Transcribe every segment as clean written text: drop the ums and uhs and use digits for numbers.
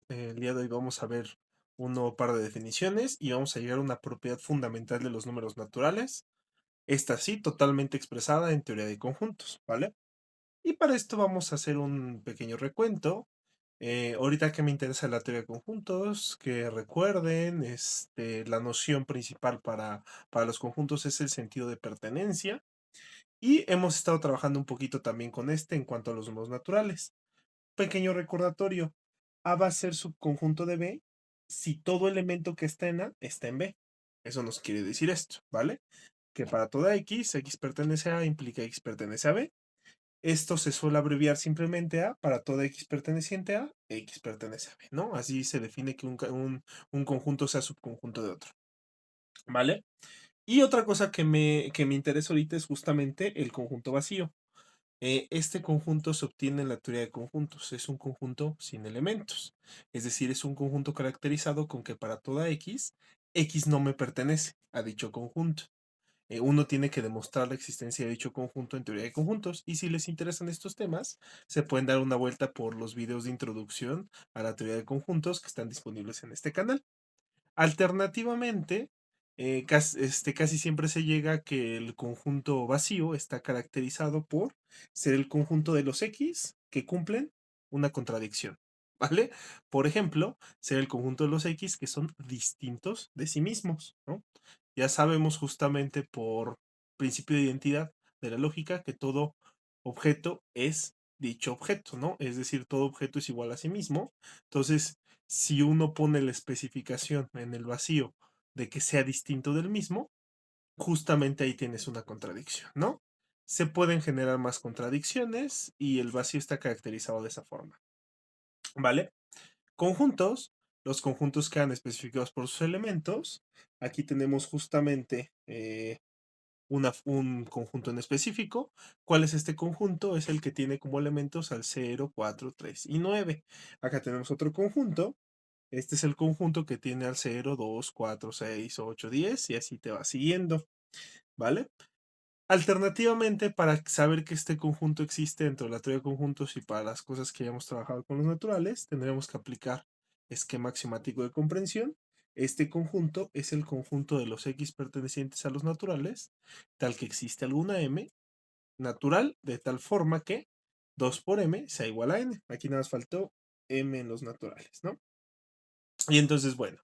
El día de hoy vamos a ver un nuevo par de definiciones y vamos a llegar a una propiedad fundamental de los números naturales. Esta sí, totalmente expresada en teoría de conjuntos, ¿vale? Y para esto vamos a hacer un pequeño recuento. Ahorita que me interesa la teoría de conjuntos, que recuerden, la noción principal para los conjuntos es el sentido de pertenencia. Y hemos estado trabajando un poquito también con en cuanto a los números naturales. Pequeño recordatorio. A va a ser subconjunto de B si todo elemento que está en A está en B. Eso nos quiere decir esto, ¿vale? Que para toda X pertenece a A implica X pertenece a B. Esto se suele abreviar simplemente a para toda X perteneciente a X pertenece a B, ¿no? Así se define que un conjunto sea subconjunto de otro, ¿vale? Y otra cosa que me interesa ahorita es justamente el conjunto vacío. Este conjunto se obtiene en la teoría de conjuntos. Es un conjunto sin elementos. Es decir, es un conjunto caracterizado con que para toda X no me pertenece a dicho conjunto. Uno tiene que demostrar la existencia de dicho conjunto en teoría de conjuntos. Y si les interesan estos temas, se pueden dar una vuelta por los videos de introducción a la teoría de conjuntos que están disponibles en este canal. Alternativamente, casi siempre se llega a que el conjunto vacío está caracterizado por ser el conjunto de los X que cumplen una contradicción, ¿vale? Por ejemplo, ser el conjunto de los X que son distintos de sí mismos, ¿no? Ya sabemos justamente por principio de identidad de la lógica que todo objeto es dicho objeto, ¿no? Es decir, todo objeto es igual a sí mismo. Entonces, si uno pone la especificación en el vacío de que sea distinto del mismo, justamente ahí tienes una contradicción, ¿no? Se pueden generar más contradicciones y el vacío está caracterizado de esa forma, ¿vale? Conjuntos, los conjuntos quedan especificados por sus elementos. Aquí tenemos justamente un conjunto en específico. ¿Cuál es este conjunto? Es el que tiene como elementos al 0, 4, 3 y 9. Acá tenemos otro conjunto. Este es el conjunto que tiene al 0, 2, 4, 6, 8, 10 y así te va siguiendo, ¿vale? Alternativamente, para saber que este conjunto existe dentro de la teoría de conjuntos y para las cosas que hayamos trabajado con los naturales, tendremos que aplicar esquema axiomático de comprensión. Este conjunto es el conjunto de los X pertenecientes a los naturales, tal que existe alguna M natural, de tal forma que 2 por M sea igual a N. Aquí nada más faltó M en los naturales, ¿no? Y entonces, bueno,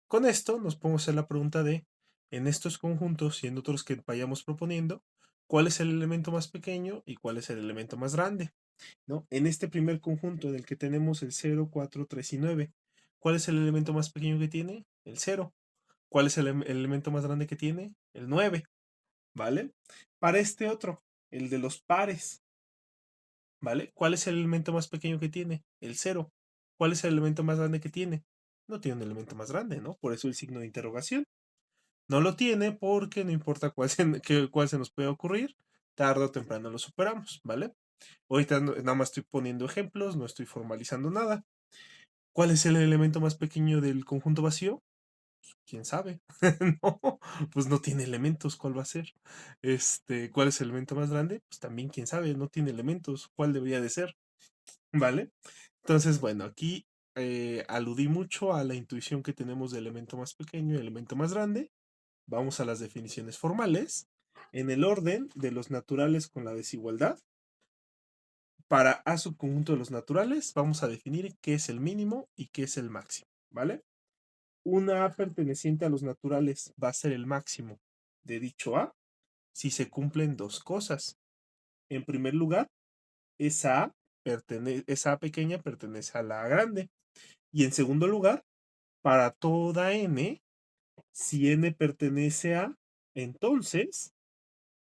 con esto nos podemos hacer la pregunta de, en estos conjuntos y en otros que vayamos proponiendo, ¿cuál es el elemento más pequeño y cuál es el elemento más grande? ¿No? En este primer conjunto en el que tenemos el 0, 4, 3 y 9, ¿cuál es el elemento más pequeño que tiene? El 0. ¿Cuál es el elemento más grande que tiene? El 9, ¿vale? Para este otro, el de los pares, ¿vale? ¿Cuál es el elemento más pequeño que tiene? El 0. ¿Cuál es el elemento más grande que tiene? No tiene un elemento más grande, ¿no? Por eso el signo de interrogación. No lo tiene porque no importa cuál se nos puede ocurrir, tarde o temprano lo superamos, ¿vale? Ahorita nada más estoy poniendo ejemplos, no estoy formalizando nada. ¿Cuál es el elemento más pequeño del conjunto vacío? ¿Quién sabe? No, pues no tiene elementos, ¿cuál va a ser? ¿Cuál es el elemento más grande? Pues también quién sabe, no tiene elementos, ¿cuál debería de ser? ¿Vale? Entonces, bueno, aquí aludí mucho a la intuición que tenemos de elemento más pequeño y elemento más grande. Vamos a las definiciones formales. En el orden de los naturales con la desigualdad, para A subconjunto de los naturales, vamos a definir qué es el mínimo y qué es el máximo, ¿vale? Una A perteneciente a los naturales va a ser el máximo de dicho A si se cumplen dos cosas. En primer lugar, esa A pequeña pertenece a la A grande. Y en segundo lugar, para toda N, si N pertenece a, entonces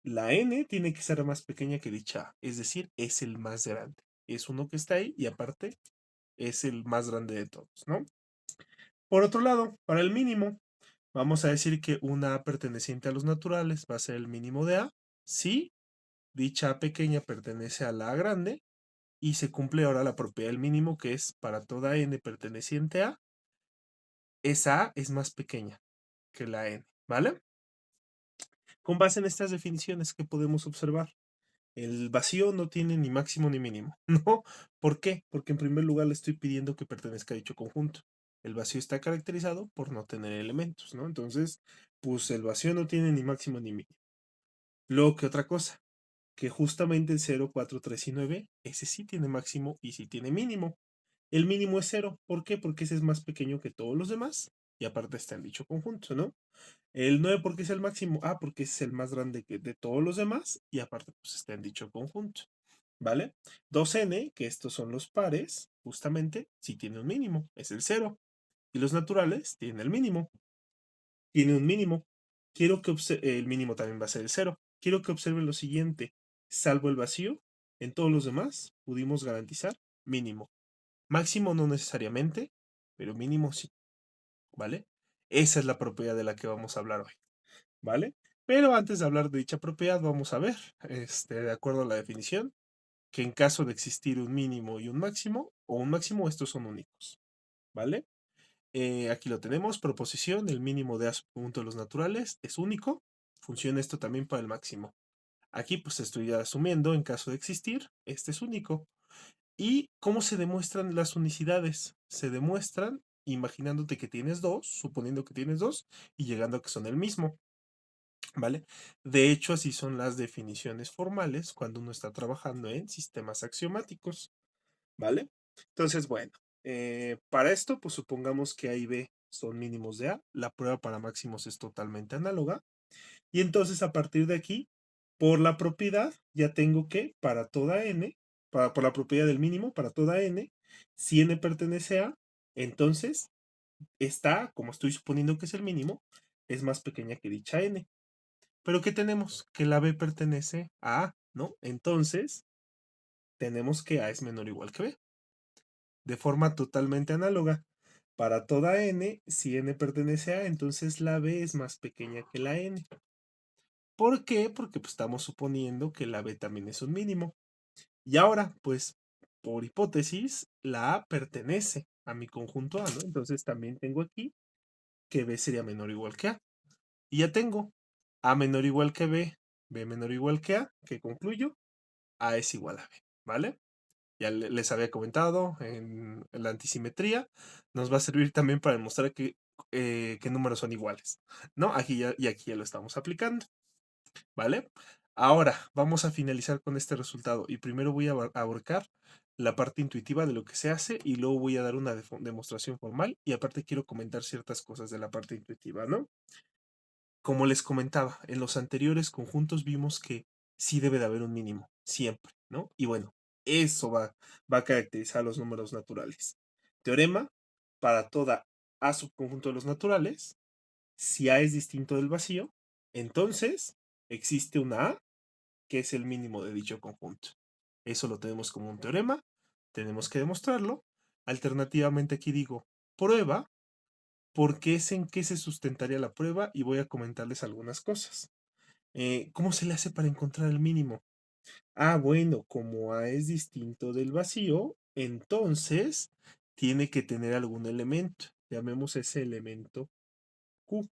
la N tiene que ser más pequeña que dicha A, es decir, es el más grande. Es uno que está ahí y aparte es el más grande de todos, ¿no? Por otro lado, para el mínimo, vamos a decir que una A perteneciente a los naturales va a ser el mínimo de A si dicha A pequeña pertenece a la A grande y se cumple ahora la propiedad del mínimo que es para toda N perteneciente a, esa A es más pequeña que la N, ¿vale? Con base en estas definiciones, ¿qué podemos observar? El vacío no tiene ni máximo ni mínimo, ¿no? ¿Por qué? Porque en primer lugar le estoy pidiendo que pertenezca a dicho conjunto. El vacío está caracterizado por no tener elementos, ¿no? Entonces, pues el vacío no tiene ni máximo ni mínimo. Luego, ¿qué otra cosa? Que justamente el 0, 4, 3 y 9, ese sí tiene máximo y sí tiene mínimo. El mínimo es 0. ¿Por qué? Porque ese es más pequeño que todos los demás y aparte está en dicho conjunto, ¿no? El 9 porque es el máximo. Ah, porque es el más grande que de todos los demás y aparte pues está en dicho conjunto. ¿Vale? 2n, que estos son los pares, justamente, sí tiene un mínimo, es el 0. Y los naturales tienen el mínimo. Tiene un mínimo. Quiero que el mínimo también va a ser el 0. Quiero que observen lo siguiente. Salvo el vacío, en todos los demás pudimos garantizar mínimo. Máximo no necesariamente, pero mínimo sí. ¿Vale? Esa es la propiedad de la que vamos a hablar hoy. ¿Vale? Pero antes de hablar de dicha propiedad, vamos a ver, de acuerdo a la definición, que en caso de existir un mínimo y un máximo, o un máximo, estos son únicos. ¿Vale? Aquí lo tenemos, proposición, el mínimo de A subconjunto de los naturales es único. Funciona esto también para el máximo. Aquí pues estoy asumiendo, en caso de existir, este es único. ¿Y cómo se demuestran las unicidades? Se demuestran imaginándote que tienes dos, suponiendo que tienes dos, y llegando a que son el mismo. ¿Vale? De hecho, así son las definiciones formales cuando uno está trabajando en sistemas axiomáticos. ¿Vale? Entonces, bueno, para esto, pues supongamos que A y B son mínimos de A, la prueba para máximos es totalmente análoga, y entonces a partir de aquí, por la propiedad, ya tengo que para toda n, por la propiedad del mínimo, para toda n, si n pertenece a, entonces esta, como estoy suponiendo que es el mínimo, es más pequeña que dicha n. Pero ¿qué tenemos? Que la b pertenece a A, ¿no? Entonces, tenemos que A es menor o igual que B. De forma totalmente análoga. Para toda n, si n pertenece a, entonces la b es más pequeña que la n. ¿Por qué? Porque pues, estamos suponiendo que la b también es un mínimo. Y ahora, pues, por hipótesis, la a pertenece a mi conjunto A, ¿no? Entonces también tengo aquí que b sería menor o igual que a. Y ya tengo a menor o igual que b menor o igual que a, que concluyo, a es igual a b, ¿vale? Ya les había comentado en la antisimetría, nos va a servir también para demostrar que números son iguales, ¿no? Aquí ya lo estamos aplicando, ¿vale? Ahora vamos a finalizar con este resultado y primero voy a abarcar la parte intuitiva de lo que se hace y luego voy a dar una demostración formal y aparte quiero comentar ciertas cosas de la parte intuitiva, ¿no? Como les comentaba, en los anteriores conjuntos vimos que sí debe de haber un mínimo, siempre, ¿no? Y bueno, eso va a caracterizar los números naturales. Teorema, para toda A subconjunto de los naturales, si A es distinto del vacío, entonces existe una A que es el mínimo de dicho conjunto. Eso lo tenemos como un teorema, tenemos que demostrarlo. Alternativamente aquí digo, prueba porque es en qué se sustentaría la prueba y voy a comentarles algunas cosas. ¿Cómo se le hace para encontrar el mínimo? Ah, bueno, como A es distinto del vacío, entonces tiene que tener algún elemento. Llamemos ese elemento Q,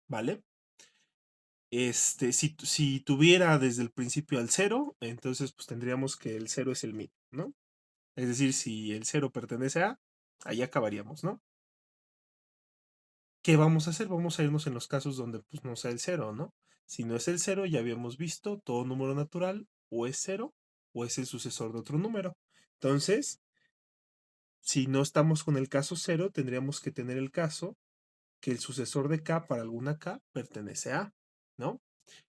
¿vale? Si tuviera desde el principio al cero, entonces pues tendríamos que el cero es el mínimo, ¿no? Es decir, si el cero pertenece a, ahí acabaríamos, ¿no? ¿Qué vamos a hacer? Vamos a irnos en los casos donde pues, no sea el cero, ¿no? Si no es el cero, ya habíamos visto, todo número natural o es cero o es el sucesor de otro número. Entonces, si no estamos con el caso cero, tendríamos que tener el caso que el sucesor de k para alguna k pertenece a, ¿no?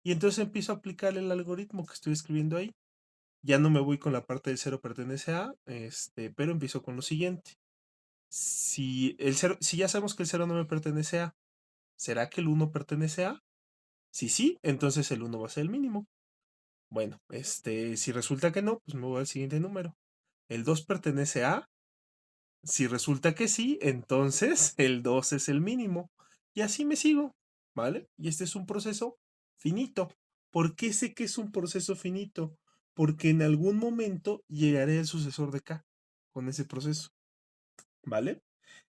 Y entonces empiezo a aplicar el algoritmo que estoy escribiendo ahí. Ya no me voy con la parte del cero pertenece a, pero empiezo con lo siguiente. Si ya sabemos que el cero no me pertenece a, ¿será que el uno pertenece a? Si sí, entonces el uno va a ser el mínimo. Bueno, si resulta que no, pues me voy al siguiente número. El 2 pertenece a, si resulta que sí, entonces el 2 es el mínimo. Y así me sigo, ¿vale? Y este es un proceso finito. ¿Por qué sé que es un proceso finito? Porque en algún momento llegaré al sucesor de K con ese proceso, ¿vale?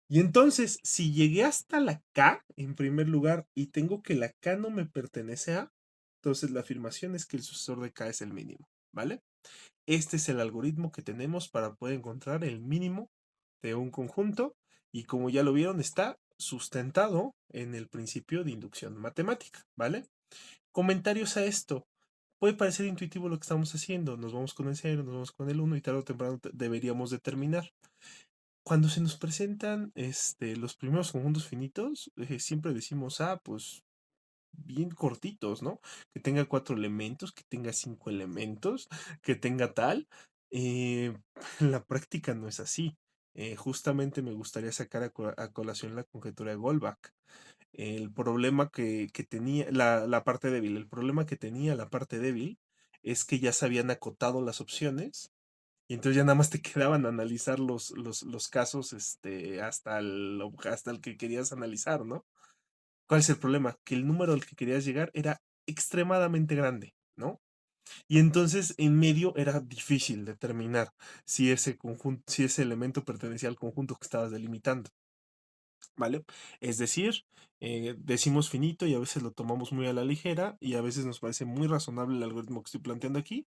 Y entonces, si llegué hasta la K en primer lugar y tengo que la K no me pertenece a, Entonces la afirmación es que el sucesor de K es el mínimo, ¿vale? Este es el algoritmo que tenemos para poder encontrar el mínimo de un conjunto y como ya lo vieron está sustentado en el principio de inducción matemática, ¿vale? Comentarios a esto. Puede parecer intuitivo lo que estamos haciendo. Nos vamos con el 0, nos vamos con el 1 y tarde o temprano deberíamos determinar. Cuando se nos presentan los primeros conjuntos finitos, siempre decimos, pues bien cortitos, ¿no? Que tenga 4 elementos, que tenga 5 elementos, que tenga tal. Eh, la práctica no es así. Justamente me gustaría sacar a colación la conjetura de Goldbach. El problema que tenía, la parte débil, el problema que tenía la parte débil es que ya se habían acotado las opciones y entonces ya nada más te quedaban analizar los casos hasta el que querías analizar, ¿no? ¿Cuál es el problema? Que el número al que querías llegar era extremadamente grande, ¿no? Y entonces en medio era difícil determinar si ese conjunto, si ese elemento pertenecía al conjunto que estabas delimitando. ¿Vale? Es decir, decimos finito y a veces lo tomamos muy a la ligera y a veces nos parece muy razonable el algoritmo que estoy planteando aquí,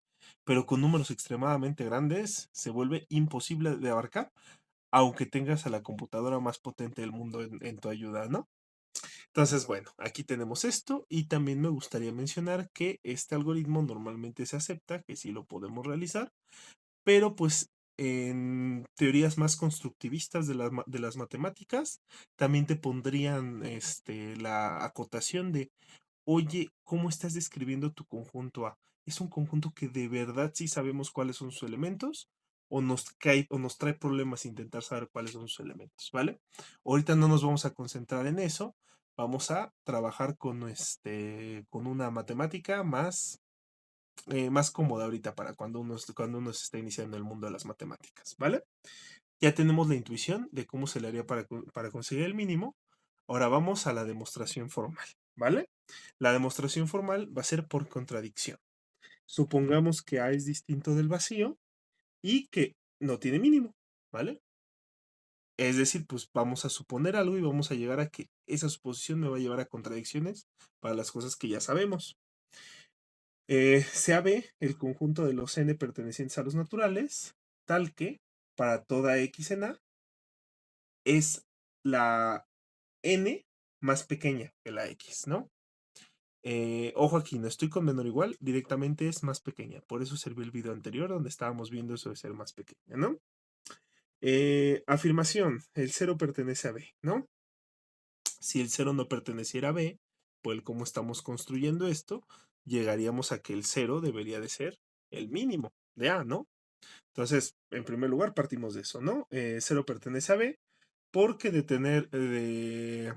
pero con números extremadamente grandes se vuelve imposible de abarcar, aunque tengas a la computadora más potente del mundo en tu ayuda, ¿no? Entonces, bueno, aquí tenemos esto y también me gustaría mencionar que este algoritmo normalmente se acepta, que sí lo podemos realizar, pero pues en teorías más constructivistas de las matemáticas, también te pondrían la acotación de, oye, ¿cómo estás describiendo tu conjunto A? ¿Es un conjunto que de verdad sí sabemos cuáles son sus elementos? O nos trae problemas intentar saber cuáles son sus elementos, ¿vale? Ahorita no nos vamos a concentrar en eso, vamos a trabajar con una matemática más cómoda ahorita para cuando uno se está iniciando el mundo de las matemáticas, ¿vale? Ya tenemos la intuición de cómo se le haría para conseguir el mínimo. Ahora vamos a la demostración formal, ¿vale? La demostración formal va a ser por contradicción. Supongamos que A es distinto del vacío y que no tiene mínimo, ¿vale? Es decir, pues vamos a suponer algo y vamos a llegar a que esa suposición me va a llevar a contradicciones para las cosas que ya sabemos. Sea B el conjunto de los n pertenecientes a los naturales, tal que para toda x en A es la n más pequeña que la x, ¿no? Ojo aquí, no estoy con menor o igual, directamente es más pequeña. Por eso sirvió el video anterior donde estábamos viendo eso de ser más pequeña, ¿no? Afirmación, el 0 pertenece a B, ¿no? Si el 0 no perteneciera a B, pues como estamos construyendo esto, llegaríamos a que el 0 debería de ser el mínimo de A, ¿no? Entonces, en primer lugar, partimos de eso, ¿no? 0 pertenece a B, porque de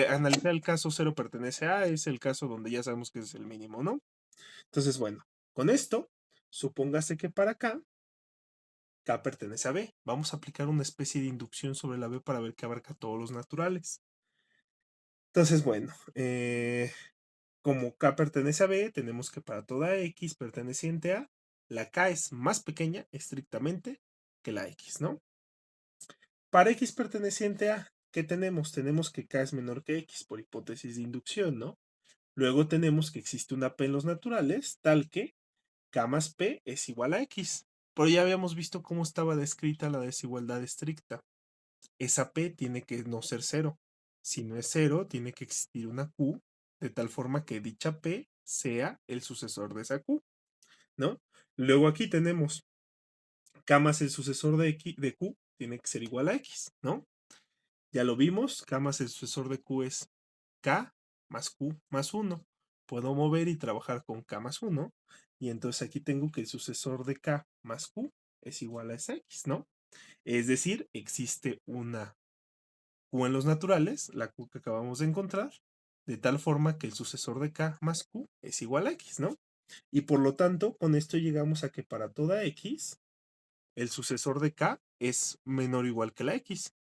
analizar el caso 0 pertenece a es el caso donde ya sabemos que es el mínimo, ¿no? Entonces, bueno, con esto, supóngase que para acá, K pertenece a B. Vamos a aplicar una especie de inducción sobre la B para ver que abarca todos los naturales. Entonces, bueno, como K pertenece a B, tenemos que para toda X perteneciente a, la K es más pequeña estrictamente que la X, ¿no? Para X perteneciente a, ¿qué tenemos? Tenemos que K es menor que X por hipótesis de inducción, ¿no? Luego tenemos que existe una P en los naturales, tal que K más P es igual a X. Pero ya habíamos visto cómo estaba descrita la desigualdad estricta. Esa P tiene que no ser cero. Si no es cero, tiene que existir una Q, de tal forma que dicha P sea el sucesor de esa Q, ¿no? Luego aquí tenemos K más el sucesor de Q, tiene que ser igual a X, ¿no? Ya lo vimos, K más el sucesor de Q es K más Q más 1. Puedo mover y trabajar con K más 1. Y entonces aquí tengo que el sucesor de K más Q es igual a esa X, ¿no? Es decir, existe una Q en los naturales, la Q que acabamos de encontrar, de tal forma que el sucesor de K más Q es igual a X, ¿no? Y por lo tanto, con esto llegamos a que para toda X, el sucesor de K es menor o igual que la X.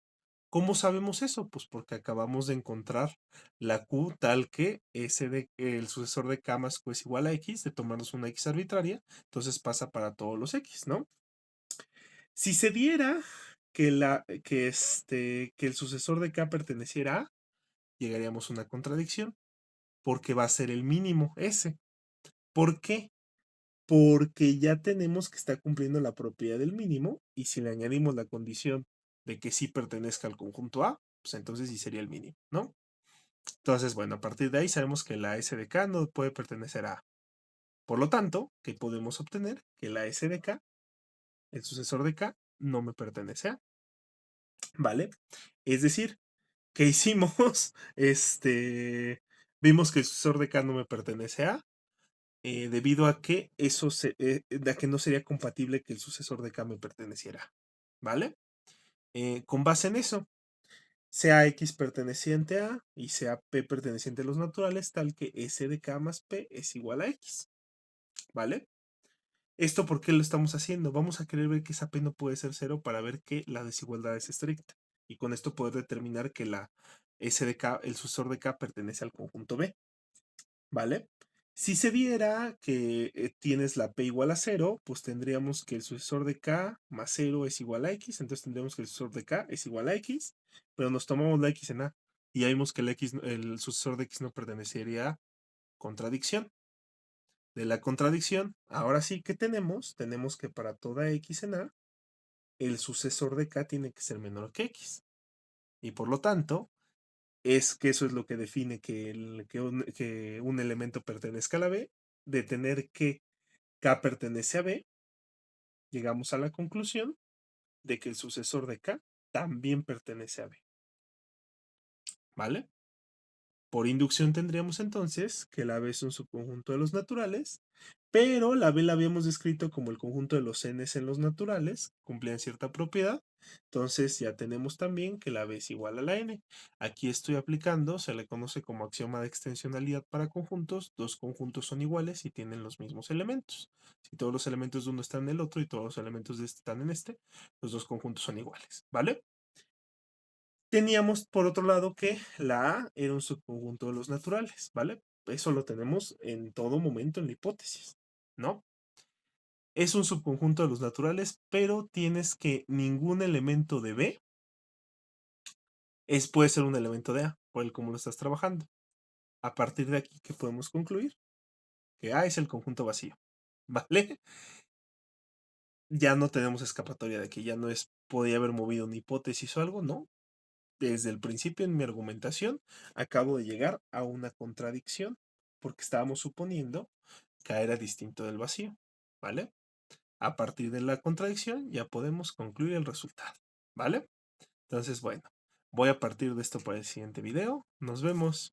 ¿Cómo sabemos eso? Pues porque acabamos de encontrar la Q tal que el sucesor de K más Q es igual a X, de tomarnos una X arbitraria, entonces pasa para todos los X, ¿no? Si se diera que el sucesor de K perteneciera a, llegaríamos a una contradicción. porque va a ser el mínimo ese. ¿Por qué? Porque ya tenemos que está cumpliendo la propiedad del mínimo y si le añadimos la condición de que sí pertenezca al conjunto A, pues entonces sí sería el mínimo, ¿no? Entonces, bueno, a partir de ahí sabemos que la S de K no puede pertenecer a A. Por lo tanto, ¿qué podemos obtener? Que la S de K, el sucesor de K, no me pertenece a A, ¿vale? Es decir, ¿qué hicimos? Vimos que el sucesor de K no me pertenece a A, debido a que a que no sería compatible que el sucesor de K me perteneciera, ¿vale? Con base en eso, sea X perteneciente a y sea P perteneciente a los naturales, tal que S de K más P es igual a X, ¿vale? ¿Esto por qué lo estamos haciendo? Vamos a querer ver que esa P no puede ser cero para ver que la desigualdad es estricta. Y con esto poder determinar que la S de K, el sucesor de K, pertenece al conjunto B, ¿vale? Si se diera que tienes la P igual a cero, pues tendríamos que el sucesor de K más cero es igual a X, entonces tendríamos que el sucesor de K es igual a X, pero nos tomamos la X en A y ya vimos que el sucesor de X no pertenecería a contradicción. De la contradicción, ahora sí que tenemos que para toda X en A, el sucesor de K tiene que ser menor que X. Y por lo tanto, es que eso es lo que define que un elemento pertenezca a la B, de tener que K pertenece a B, llegamos a la conclusión de que el sucesor de K también pertenece a B, ¿vale? Por inducción tendríamos entonces que la B es un subconjunto de los naturales, pero la B la habíamos descrito como el conjunto de los n's en los naturales, cumplían cierta propiedad, entonces ya tenemos también que la B es igual a la n. Aquí estoy aplicando, se le conoce como axioma de extensionalidad para conjuntos, dos conjuntos son iguales y tienen los mismos elementos. Si todos los elementos de uno están en el otro y todos los elementos de este están en este, los dos conjuntos son iguales, ¿vale? Teníamos por otro lado que la A era un subconjunto de los naturales, ¿vale? Eso lo tenemos en todo momento en la hipótesis, ¿no? Es un subconjunto de los naturales, pero tienes que ningún elemento de B puede ser un elemento de A, por el cómo lo estás trabajando. A partir de aquí, ¿qué podemos concluir? Que A es el conjunto vacío, ¿vale? Ya no tenemos escapatoria de que ya no podía haber movido una hipótesis o algo, ¿no? Desde el principio en mi argumentación acabo de llegar a una contradicción porque estábamos suponiendo que A era distinto del vacío, ¿vale? A partir de la contradicción ya podemos concluir el resultado, ¿vale? Entonces, bueno, voy a partir de esto para el siguiente video. Nos vemos.